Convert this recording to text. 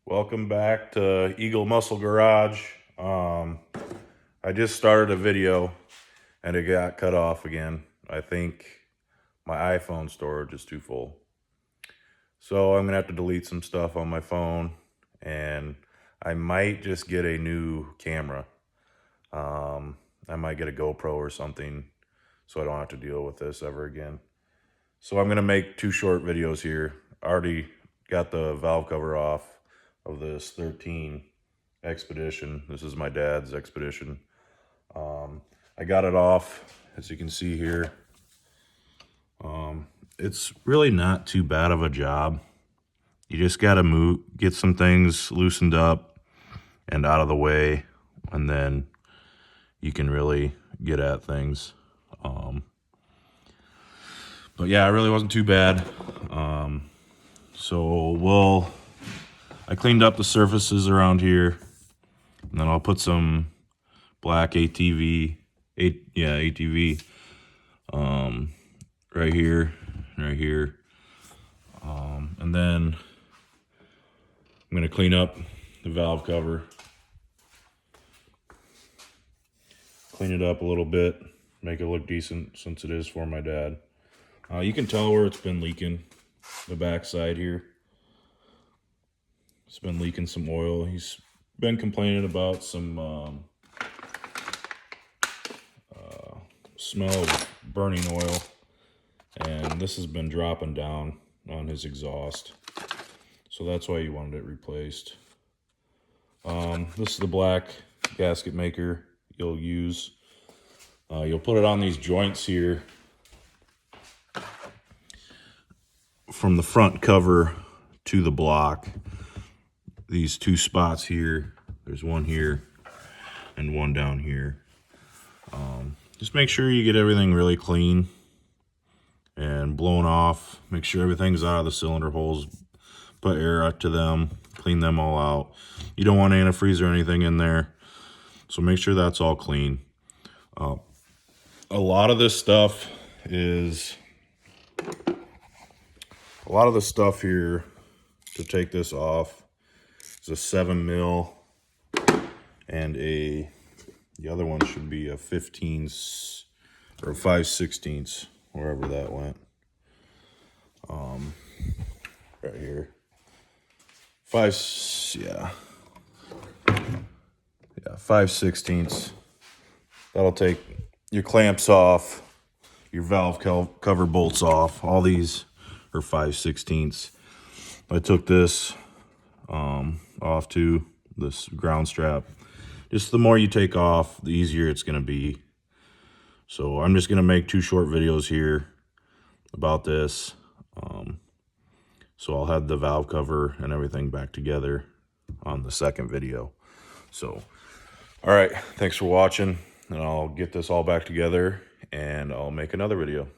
Welcome back to Eagle Muscle Garage. I just started a video and it got cut off again. I think my iPhone storage is too full. So I'm gonna have to delete some stuff on my phone and I might just get a new camera. I might get a GoPro or something so I don't have to deal with this ever again. So I'm gonna make two short videos here. I already got the valve cover off of this 13 Expedition. This is my dad's Expedition. I got it off, as you can see here. It's really not too bad of a job. You just gotta get some things loosened up and out of the way, and then you can really get at things. But yeah, it really wasn't too bad. I cleaned up the surfaces around here, and then I'll put some black ATV, right here, and then I'm gonna clean up the valve cover, clean it up a little bit, make it look decent since it is for my dad. You can tell where it's been leaking, the back side here. It's been leaking some oil. He's been complaining about some smell of burning oil, and this has been dropping down on his exhaust, so that's why he wanted it replaced. This is the black gasket maker you'll use. You'll put it on these joints here from the front cover to the block. These two spots here, there's one here and one down here. Just make sure you get everything really clean and blown off. Make sure everything's out of the cylinder holes. Put air out to them, clean them all out. You don't want antifreeze or anything in there, so make sure that's all clean. A lot of this stuff here to take this off is a 7 mil and the other one should be a 15 or 5/16, wherever that went. Right here. 5/16. That'll take your clamps off, your valve cover bolts off. All these are 5/16. I took this off too, this ground strap. Just the more you take off, the easier it's gonna be. So I'm just gonna make two short videos here about this. So I'll have the valve cover and everything back together on the second video. So, all right, thanks for watching, and I'll get this all back together and I'll make another video.